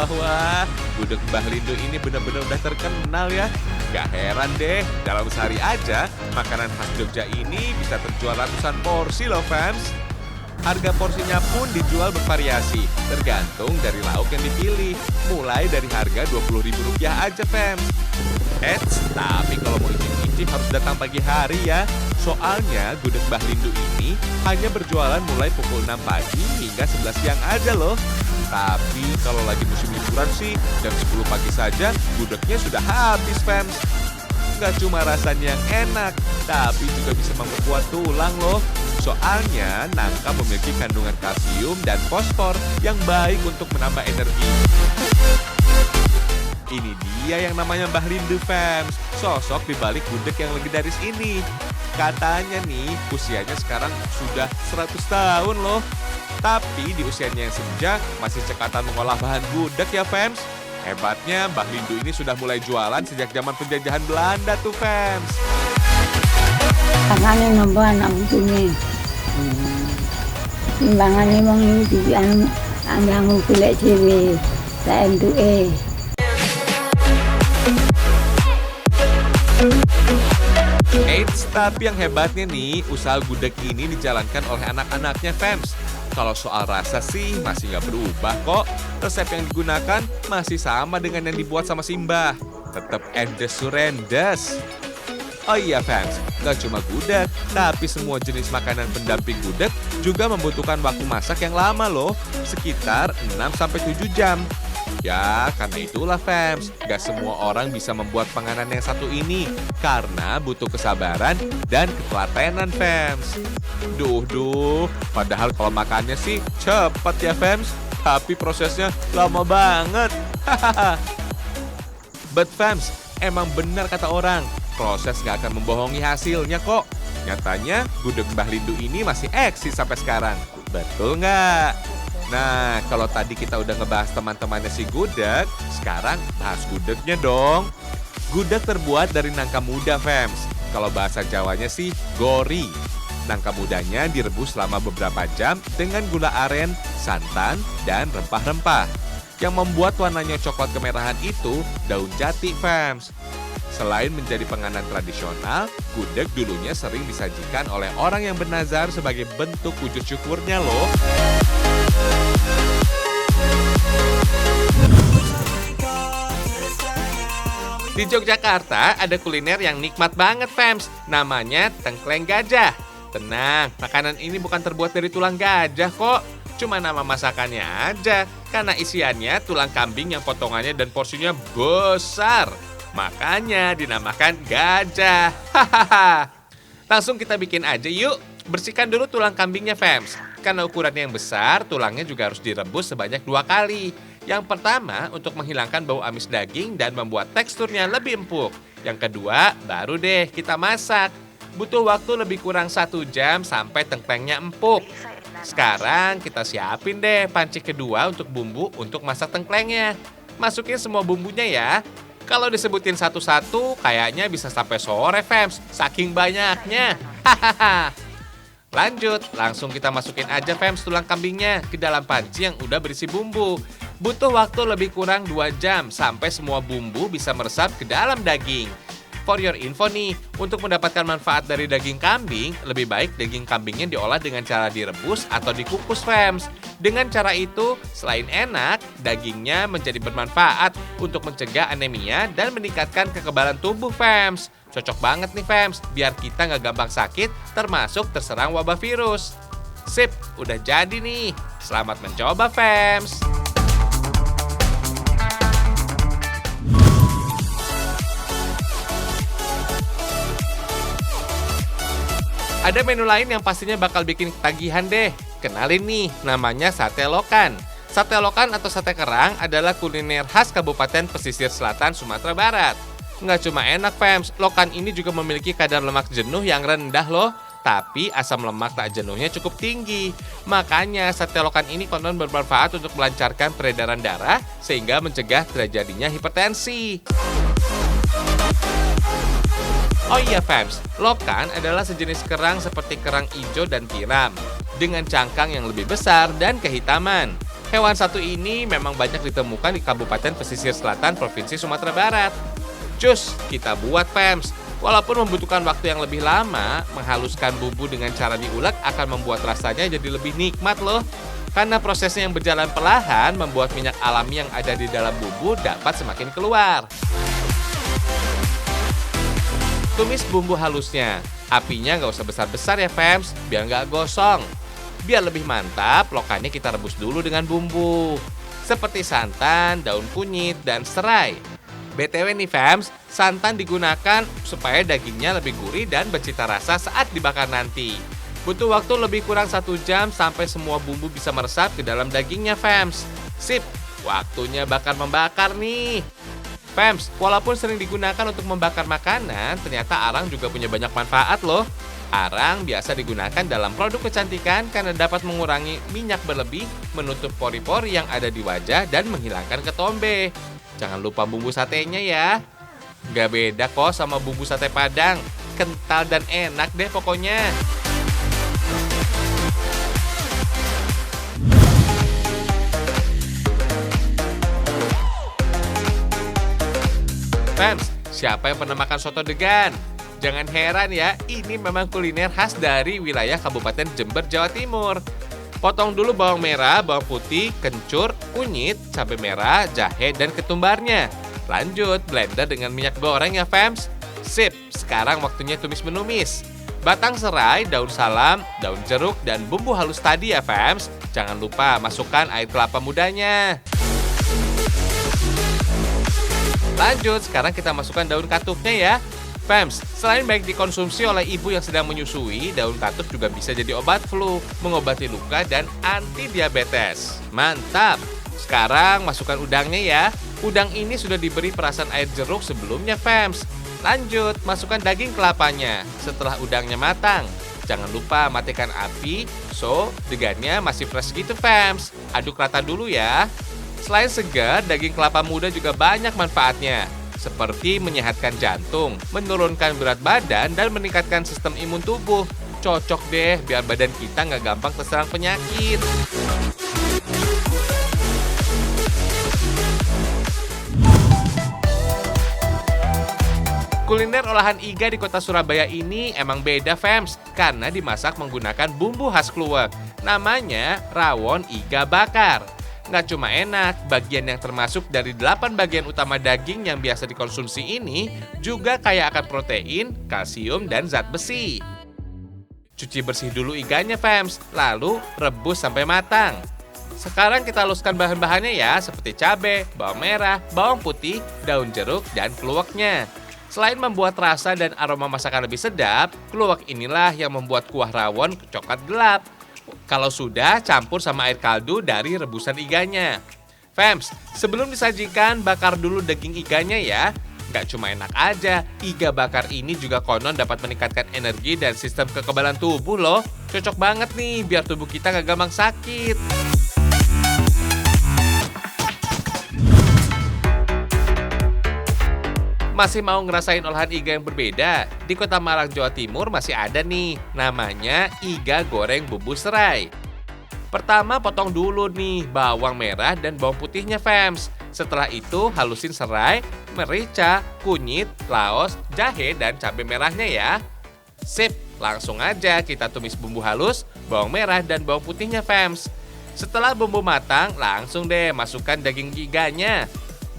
Wah, gudeg Mbah Lindu ini benar-benar udah terkenal ya. Gak heran deh, dalam sehari aja, makanan khas Jogja ini bisa terjual ratusan porsi loh fans. Harga porsinya pun dijual bervariasi, tergantung dari lauk yang dipilih. Mulai dari harga Rp20.000 aja fans. Eits, tapi kalau mau icip-icip harus datang pagi hari ya. Soalnya gudeg Mbah Lindu ini hanya berjualan mulai pukul 6 pagi hingga 11 siang aja loh. Tapi kalau lagi musim liburan sih, jam 10 pagi saja gudegnya sudah habis fans. Gak cuma rasanya yang enak, tapi juga bisa memperkuat tulang loh. Soalnya nangka memiliki kandungan kalsium dan fosfor yang baik untuk menambah energi. Ini dia yang namanya Mbah Lindu fans, sosok di balik gudeg yang legendaris ini. Katanya nih, usianya sekarang sudah 100 tahun loh. Tapi di usianya yang senja masih cekatan mengolah bahan gudeg ya fans. Hebatnya Mbah Lindu ini sudah mulai jualan sejak zaman penjajahan Belanda tuh fans. Makanya nambah anak putunya. Timbangannya bang itu yang pilih cewek, tak entuke. Eits, tapi yang hebatnya nih, usaha gudeg ini dijalankan oleh anak-anaknya fans. Kalau soal rasa sih masih nggak berubah kok. Resep yang digunakan masih sama dengan yang dibuat sama Simbah. Tetap endes surendes. Oh iya fans, nggak cuma gudeg, tapi semua jenis makanan pendamping gudeg juga membutuhkan waktu masak yang lama loh. Sekitar 6-7 jam. Ya, karena itulah fans, gak semua orang bisa membuat penganan yang satu ini karena butuh kesabaran dan ketelatenan fans. Duh, padahal kalau makannya sih cepat ya fans, tapi prosesnya lama banget. But fans, emang benar kata orang, proses gak akan membohongi hasilnya kok. Nyatanya, gudeg Mbah Lindu ini masih eksis sampai sekarang. Betul nggak? Nah, kalau tadi kita udah ngebahas teman-temannya si gudeg, sekarang bahas gudegnya dong. Gudeg terbuat dari nangka muda, fams. Kalau bahasa Jawanya sih gori. Nangka mudanya direbus selama beberapa jam dengan gula aren, santan, dan rempah-rempah. Yang membuat warnanya coklat kemerahan itu daun jati, fams. Selain menjadi penganan tradisional, gudeg dulunya sering disajikan oleh orang yang bernazar sebagai bentuk wujud syukurnya loh. Di Yogyakarta ada kuliner yang nikmat banget fams, namanya tengkleng gajah. Tenang, makanan ini bukan terbuat dari tulang gajah kok. Cuma nama masakannya aja, karena isiannya tulang kambing yang potongannya dan porsinya besar. Makanya dinamakan gajah. Hahaha. Langsung kita bikin aja yuk. Bersihkan dulu tulang kambingnya fams. Karena ukurannya yang besar, tulangnya juga harus direbus sebanyak 2 kali. Yang pertama untuk menghilangkan bau amis daging dan membuat teksturnya lebih empuk. Yang kedua baru deh kita masak. Butuh waktu lebih kurang 1 jam sampai tengklengnya empuk. Sekarang kita siapin deh panci kedua untuk bumbu untuk masak tengklengnya. Masukin semua bumbunya ya. Kalau disebutin satu-satu kayaknya bisa sampai sore fams, saking banyaknya. Hahaha. Lanjut, langsung kita masukin aja fams tulang kambingnya ke dalam panci yang udah berisi bumbu. Butuh waktu lebih kurang 2 jam sampai semua bumbu bisa meresap ke dalam daging. For your info nih, untuk mendapatkan manfaat dari daging kambing, lebih baik daging kambingnya diolah dengan cara direbus atau dikukus fams. Dengan cara itu, selain enak, dagingnya menjadi bermanfaat untuk mencegah anemia dan meningkatkan kekebalan tubuh fams. Cocok banget nih fams, biar kita nggak gampang sakit, termasuk terserang wabah virus. Sip, udah jadi nih. Selamat mencoba fams. Ada menu lain yang pastinya bakal bikin ketagihan deh. Kenalin nih, namanya sate lokan. Sate lokan atau sate kerang adalah kuliner khas Kabupaten Pesisir Selatan, Sumatera Barat. Nggak cuma enak fams, lokan ini juga memiliki kadar lemak jenuh yang rendah loh. Tapi asam lemak tak jenuhnya cukup tinggi. Makanya sate lokan ini konon bermanfaat untuk melancarkan peredaran darah sehingga mencegah terjadinya hipertensi. Oh iya fams, lokan adalah sejenis kerang seperti kerang ijo dan tiram dengan cangkang yang lebih besar dan kehitaman. Hewan satu ini memang banyak ditemukan di Kabupaten Pesisir Selatan Provinsi Sumatera Barat. Cus, kita buat Fems. Walaupun membutuhkan waktu yang lebih lama, menghaluskan bumbu dengan cara diulek akan membuat rasanya jadi lebih nikmat loh. Karena prosesnya yang berjalan perlahan membuat minyak alami yang ada di dalam bumbu dapat semakin keluar. Tumis bumbu halusnya. Apinya nggak usah besar-besar ya Fems, biar nggak gosong. Biar lebih mantap, lokannya kita rebus dulu dengan bumbu. Seperti santan, daun kunyit, dan serai. BTW nih Fems, santan digunakan supaya dagingnya lebih gurih dan bercita rasa saat dibakar nanti. Butuh waktu lebih kurang 1 jam sampai semua bumbu bisa meresap ke dalam dagingnya Fems. Sip, waktunya bakar-membakar nih. Fems, walaupun sering digunakan untuk membakar makanan, ternyata arang juga punya banyak manfaat loh. Arang biasa digunakan dalam produk kecantikan karena dapat mengurangi minyak berlebih, menutup pori-pori yang ada di wajah, dan menghilangkan ketombe. Jangan lupa bumbu satenya ya. Gak beda kok sama bumbu sate Padang. Kental dan enak deh pokoknya. Fems, siapa yang pernah makan soto degan? Jangan heran ya, ini memang kuliner khas dari wilayah Kabupaten Jember, Jawa Timur. Potong dulu bawang merah, bawang putih, kencur, kunyit, cabai merah, jahe, dan ketumbarnya. Lanjut, blender dengan minyak goreng ya Fems. Sip, sekarang waktunya tumis menumis. Batang serai, daun salam, daun jeruk, dan bumbu halus tadi ya Fems. Jangan lupa masukkan air kelapa mudanya. Lanjut, sekarang kita masukkan daun katuknya ya. Fems, selain baik dikonsumsi oleh ibu yang sedang menyusui, daun katuk juga bisa jadi obat flu, mengobati luka, dan anti diabetes. Mantap! Sekarang masukkan udangnya ya. Udang ini sudah diberi perasan air jeruk sebelumnya Fems. Lanjut, masukkan daging kelapanya setelah udangnya matang. Jangan lupa matikan api, so degannya masih fresh gitu Fems. Aduk rata dulu ya. Selain segar, daging kelapa muda juga banyak manfaatnya. Seperti menyehatkan jantung, menurunkan berat badan, dan meningkatkan sistem imun tubuh. Cocok deh biar badan kita nggak gampang terserang penyakit. Kuliner olahan iga di kota Surabaya ini emang beda Fems, karena dimasak menggunakan bumbu khas kluwek. Namanya rawon iga bakar. Nggak cuma enak, bagian yang termasuk dari 8 bagian utama daging yang biasa dikonsumsi ini juga kaya akan protein, kalsium, dan zat besi. Cuci bersih dulu iganya Fems, lalu rebus sampai matang. Sekarang kita haluskan bahan-bahannya ya, seperti cabai, bawang merah, bawang putih, daun jeruk, dan kluweknya. Selain membuat rasa dan aroma masakan lebih sedap, kluwek inilah yang membuat kuah rawon coklat gelap. Kalau sudah, campur sama air kaldu dari rebusan iganya. Fems, sebelum disajikan, bakar dulu daging iganya ya. Nggak cuma enak aja, iga bakar ini juga konon dapat meningkatkan energi dan sistem kekebalan tubuh loh. Cocok banget nih, biar tubuh kita nggak gampang sakit. Masih mau ngerasain olahan iga yang berbeda? Di kota Malang, Jawa Timur masih ada nih, namanya iga goreng bumbu serai. Pertama potong dulu nih bawang merah dan bawang putihnya Fems. Setelah itu halusin serai, merica, kunyit, laos, jahe, dan cabai merahnya ya. Sip, langsung aja kita tumis bumbu halus, bawang merah, dan bawang putihnya Fems. Setelah bumbu matang, langsung deh masukkan daging iganya.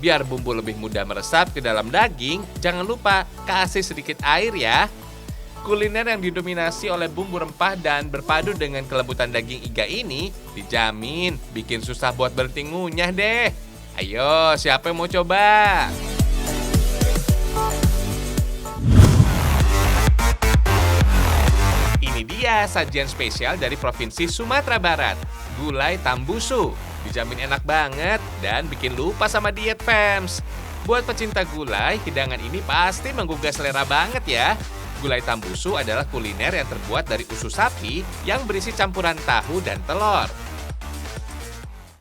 Biar bumbu lebih mudah meresap ke dalam daging, jangan lupa kasih sedikit air ya. Kuliner yang didominasi oleh bumbu rempah dan berpadu dengan kelembutan daging iga ini dijamin bikin susah buat berhenti ngunyah deh. Ayo, siapa yang mau coba? Ini dia sajian spesial dari Provinsi Sumatera Barat, gulai tambusu. Dijamin enak banget dan bikin lupa sama diet Fems. Buat pecinta gulai, hidangan ini pasti menggugah selera banget ya. Gulai tambusu adalah kuliner yang terbuat dari usus sapi yang berisi campuran tahu dan telur.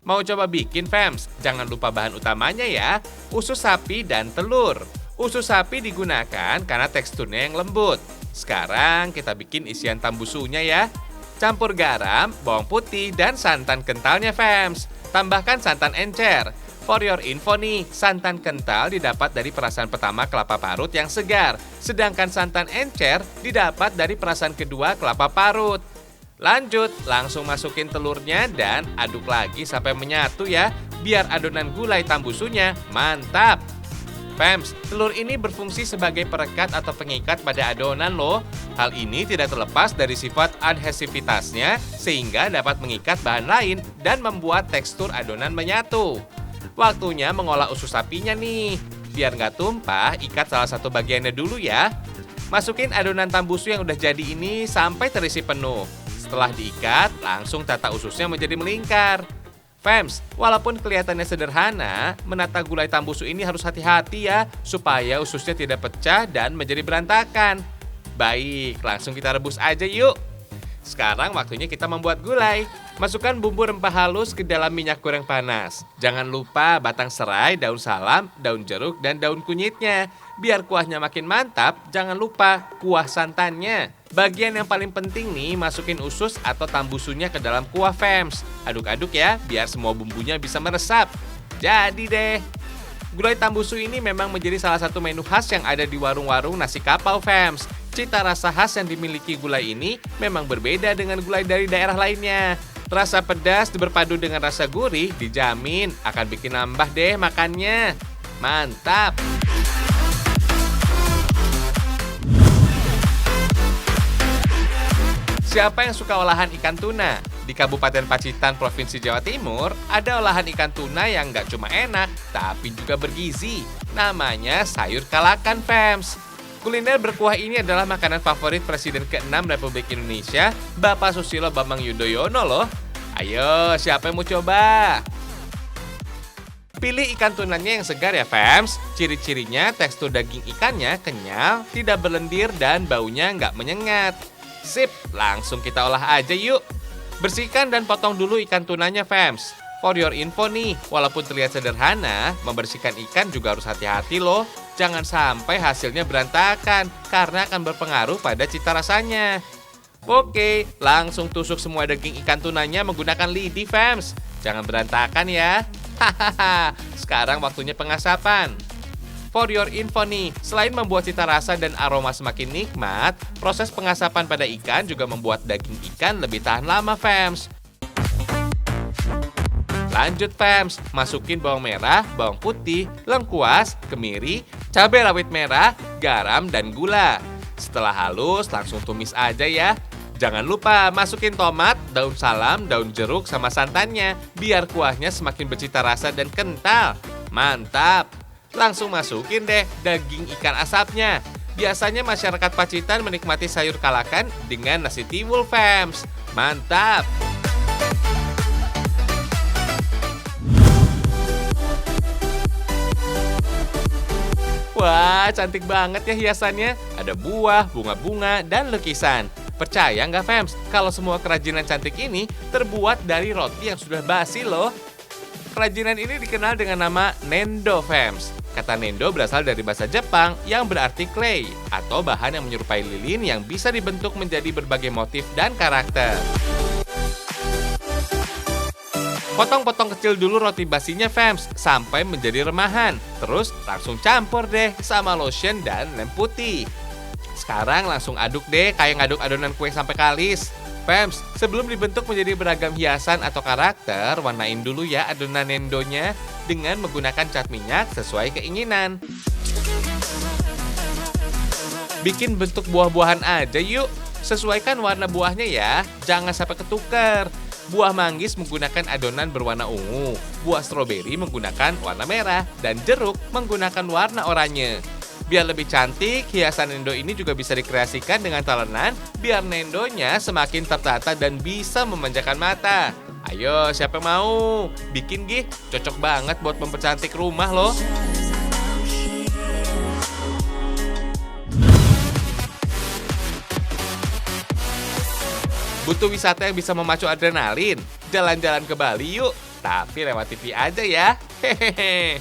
Mau coba bikin Fems? Jangan lupa bahan utamanya ya, usus sapi dan telur. Usus sapi digunakan karena teksturnya yang lembut. Sekarang kita bikin isian tambusunya ya. Campur garam, bawang putih, dan santan kentalnya Fems. Tambahkan santan encer. For your info nih, santan kental didapat dari perasan pertama kelapa parut yang segar, sedangkan santan encer didapat dari perasan kedua kelapa parut. Lanjut, langsung masukin telurnya dan aduk lagi sampai menyatu ya, biar adonan gulai tambusunya mantap. Fams, telur ini berfungsi sebagai perekat atau pengikat pada adonan loh. Hal ini tidak terlepas dari sifat adhesivitasnya sehingga dapat mengikat bahan lain dan membuat tekstur adonan menyatu. Waktunya mengolah usus sapinya nih. Biar nggak tumpah, ikat salah satu bagiannya dulu ya. Masukin adonan tambusu yang udah jadi ini sampai terisi penuh. Setelah diikat, langsung tata ususnya menjadi melingkar. Fams, walaupun kelihatannya sederhana, menata gulai tambusu ini harus hati-hati ya, supaya ususnya tidak pecah dan menjadi berantakan. Baik, langsung kita rebus aja yuk. Sekarang waktunya kita membuat gulai. Masukkan bumbu rempah halus ke dalam minyak goreng panas. Jangan lupa batang serai, daun salam, daun jeruk, dan daun kunyitnya. Biar kuahnya makin mantap, jangan lupa kuah santannya. Bagian yang paling penting nih, masukin usus atau tambusunya ke dalam kuah Fams. Aduk-aduk ya, biar semua bumbunya bisa meresap. Jadi deh. Gulai tambusu ini memang menjadi salah satu menu khas yang ada di warung-warung nasi kapau Fams. Cita rasa khas yang dimiliki gulai ini memang berbeda dengan gulai dari daerah lainnya. Rasa pedas berpadu dengan rasa gurih dijamin akan bikin nambah deh makannya. Mantap! Siapa yang suka olahan ikan tuna? Di Kabupaten Pacitan, Provinsi Jawa Timur, ada olahan ikan tuna yang nggak cuma enak, tapi juga bergizi. Namanya sayur kalakan, Fams. Kuliner berkuah ini adalah makanan favorit Presiden ke-6 Republik Indonesia, Bapak Susilo Bambang Yudhoyono loh. Ayo, siapa yang mau coba? Pilih ikan tunanya yang segar ya, Fams. Ciri-cirinya tekstur daging ikannya kenyal, tidak berlendir, dan baunya nggak menyengat. Sip, langsung kita olah aja yuk. Bersihkan dan potong dulu ikan tunanya, Fams. For your info nih, walaupun terlihat sederhana, membersihkan ikan juga harus hati-hati loh. Jangan sampai hasilnya berantakan, karena akan berpengaruh pada cita rasanya. Oke, langsung tusuk semua daging ikan tunanya menggunakan lidi, Fams. Jangan berantakan ya. Hahaha, sekarang waktunya pengasapan. For your info nih, selain membuat cita rasa dan aroma semakin nikmat, proses pengasapan pada ikan juga membuat daging ikan lebih tahan lama, Fams. Lanjut, Fams, masukin bawang merah, bawang putih, lengkuas, kemiri, cabai rawit merah, garam, dan gula. Setelah halus, langsung tumis aja ya. Jangan lupa masukin tomat, daun salam, daun jeruk, sama santannya, biar kuahnya semakin bercita rasa dan kental. Mantap! Langsung masukin deh daging ikan asapnya. Biasanya masyarakat Pacitan menikmati sayur kalakan dengan nasi tiwul, Fams. Mantap! Wah, cantik banget ya hiasannya. Ada buah, bunga-bunga, dan lukisan. Percaya nggak, Fams, kalau semua kerajinan cantik ini terbuat dari roti yang sudah basi loh. Kerajinan ini dikenal dengan nama Nendo, Fams. Kata Nendo berasal dari bahasa Jepang yang berarti clay, atau bahan yang menyerupai lilin yang bisa dibentuk menjadi berbagai motif dan karakter. Potong-potong kecil dulu roti basinya, Fams, sampai menjadi remahan. Terus langsung campur deh sama lotion dan lem putih. Sekarang langsung aduk deh kayak ngaduk adonan kue sampai kalis. Fams, sebelum dibentuk menjadi beragam hiasan atau karakter, warnain dulu ya adonan nendonya dengan menggunakan cat minyak sesuai keinginan. Bikin bentuk buah-buahan aja yuk. Sesuaikan warna buahnya ya, jangan sampai ketukar. Buah manggis menggunakan adonan berwarna ungu, buah stroberi menggunakan warna merah, dan jeruk menggunakan warna oranye. Biar lebih cantik, hiasan Nendo ini juga bisa dikreasikan dengan talenan biar Nendonya semakin tertata dan bisa memanjakan mata. Ayo, siapa yang mau? Bikin gih, cocok banget buat mempercantik rumah loh. Butuh wisata yang bisa memacu adrenalin? Jalan-jalan ke Bali yuk, tapi lewat TV aja ya. Hehehe.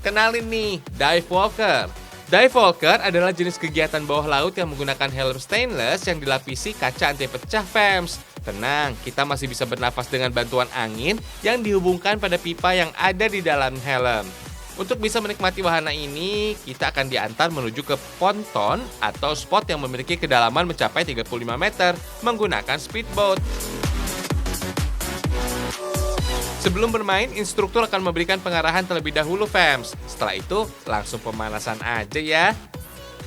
Kenalin nih, Dive Walker. Dive Walker adalah jenis kegiatan bawah laut yang menggunakan helm stainless yang dilapisi kaca anti pecah, Fams. Tenang, kita masih bisa bernafas dengan bantuan angin yang dihubungkan pada pipa yang ada di dalam helm. Untuk bisa menikmati wahana ini, kita akan diantar menuju ke ponton atau spot yang memiliki kedalaman mencapai 35 meter menggunakan speedboat. Sebelum bermain, instruktur akan memberikan pengarahan terlebih dahulu, fams. Setelah itu, langsung pemanasan aja ya.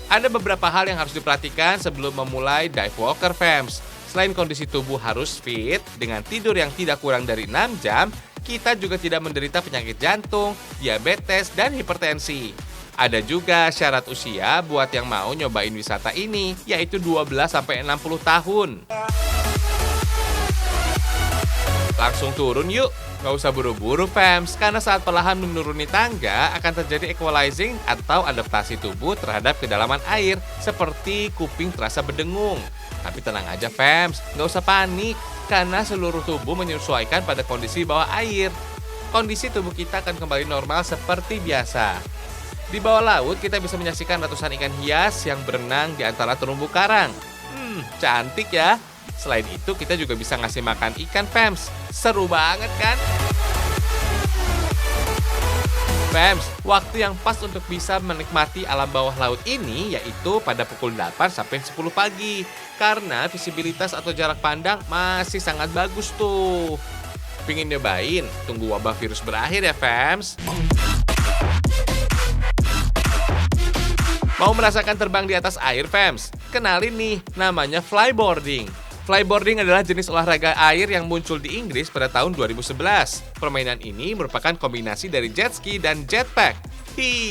Ada beberapa hal yang harus diperhatikan sebelum memulai dive walker, fams. Selain kondisi tubuh harus fit, dengan tidur yang tidak kurang dari 6 jam, kita juga tidak menderita penyakit jantung, diabetes, dan hipertensi. Ada juga syarat usia buat yang mau nyobain wisata ini, yaitu 12-60 tahun. Langsung turun yuk, nggak usah buru-buru fams, karena saat perlahan menuruni tangga akan terjadi equalizing atau adaptasi tubuh terhadap kedalaman air, seperti kuping terasa berdengung. Tapi tenang aja fams, nggak usah panik, karena seluruh tubuh menyesuaikan pada kondisi bawah air. Kondisi tubuh kita akan kembali normal seperti biasa. Di bawah laut kita bisa menyaksikan ratusan ikan hias yang berenang di antara terumbu karang. Cantik ya. Selain itu, kita juga bisa ngasih makan ikan fams. Seru banget kan? Fams, waktu yang pas untuk bisa menikmati alam bawah laut ini yaitu pada pukul 8 sampai 10 pagi. Karena visibilitas atau jarak pandang masih sangat bagus tuh. Pingin nyobain? Tunggu wabah virus berakhir ya fams. Mau merasakan terbang di atas air fams? Kenalin nih, namanya flyboarding. Flyboarding adalah jenis olahraga air yang muncul di Inggris pada tahun 2011. Permainan ini merupakan kombinasi dari jet ski dan jetpack.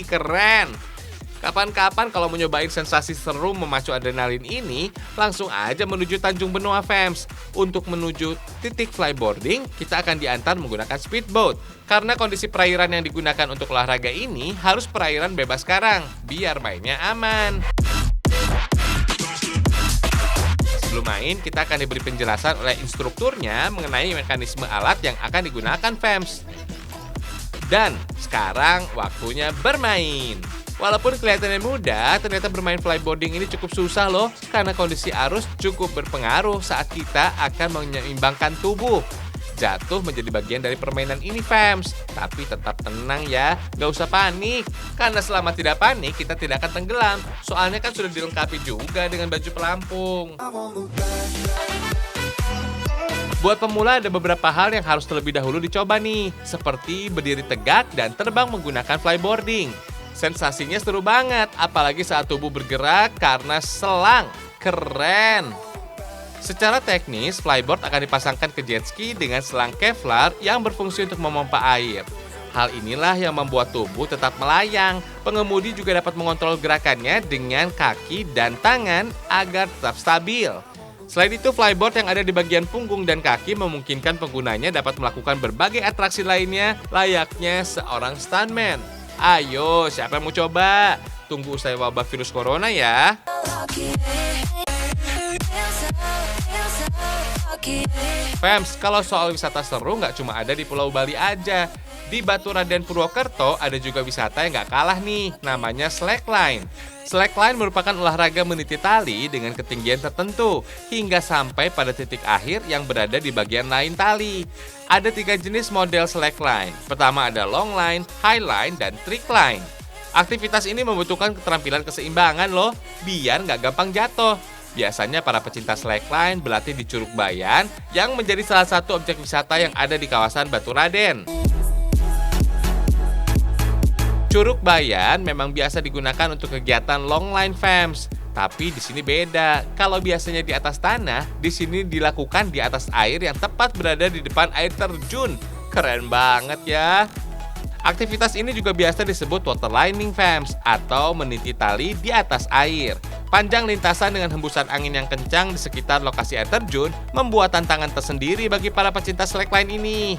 Keren! Kapan-kapan kalau mau nyobain sensasi seru memacu adrenalin ini, langsung aja menuju Tanjung Benoa fams. Untuk menuju titik flyboarding, kita akan diantar menggunakan speedboat. Karena kondisi perairan yang digunakan untuk olahraga ini harus perairan bebas karang, biar mainnya aman. Sebelum main, kita akan diberi penjelasan oleh instrukturnya mengenai mekanisme alat yang akan digunakan fams. Dan sekarang waktunya bermain. Walaupun kelihatannya mudah, ternyata bermain flyboarding ini cukup susah loh, karena kondisi arus cukup berpengaruh saat kita akan menyeimbangkan tubuh. Jatuh menjadi bagian dari permainan ini fams. Tapi tetap tenang ya, gak usah panik. Karena selama tidak panik, kita tidak akan tenggelam. Soalnya kan sudah dilengkapi juga dengan baju pelampung. Buat pemula ada beberapa hal yang harus terlebih dahulu dicoba nih. Seperti berdiri tegak dan terbang menggunakan flyboarding. Sensasinya seru banget, apalagi saat tubuh bergerak karena selang. Keren! Secara teknis, flyboard akan dipasangkan ke jet ski dengan selang Kevlar yang berfungsi untuk memompa air. Hal inilah yang membuat tubuh tetap melayang. Pengemudi juga dapat mengontrol gerakannya dengan kaki dan tangan agar tetap stabil. Selain itu, flyboard yang ada di bagian punggung dan kaki memungkinkan penggunanya dapat melakukan berbagai atraksi lainnya layaknya seorang stuntman. Ayo, siapa yang mau coba? Tunggu usai wabah virus corona ya. Fams, kalau soal wisata seru nggak cuma ada di Pulau Bali aja. Di Baturaden Purwokerto ada juga wisata yang nggak kalah nih, namanya slackline. Slackline merupakan olahraga meniti tali dengan ketinggian tertentu hingga sampai pada titik akhir yang berada di bagian lain tali. Ada 3 jenis model slackline. Pertama ada long line, high line, dan trick line. Aktivitas ini membutuhkan keterampilan keseimbangan loh, biar nggak gampang jatuh. Biasanya para pecinta slackline berlatih di Curug Bayan yang menjadi salah satu objek wisata yang ada di kawasan Baturaden. Curug Bayan memang biasa digunakan untuk kegiatan long line fams, tapi di sini beda. Kalau biasanya di atas tanah, di sini dilakukan di atas air yang tepat berada di depan air terjun. Keren banget ya. Aktivitas ini juga biasa disebut waterlining fams atau meniti tali di atas air. Panjang lintasan dengan hembusan angin yang kencang di sekitar lokasi air terjun membuat tantangan tersendiri bagi para pecinta slackline ini.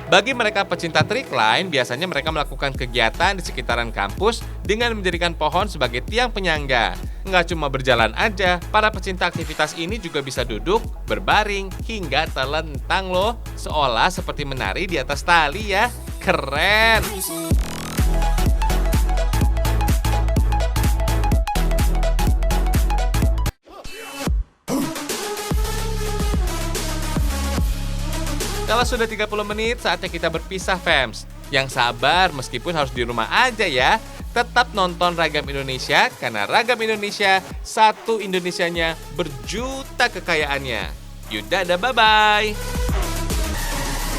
Bagi mereka pecinta trickline, biasanya mereka melakukan kegiatan di sekitaran kampus dengan menjadikan pohon sebagai tiang penyangga. Nggak cuma berjalan aja, para pecinta aktivitas ini juga bisa duduk, berbaring, hingga terlentang loh. Seolah seperti menari di atas tali ya. Keren! Kalau sudah 30 menit, saatnya kita berpisah, fams. Yang sabar meskipun harus di rumah aja ya. Tetap nonton Ragam Indonesia, karena Ragam Indonesia, satu Indonesianya berjuta kekayaannya. Yaudah, bye-bye.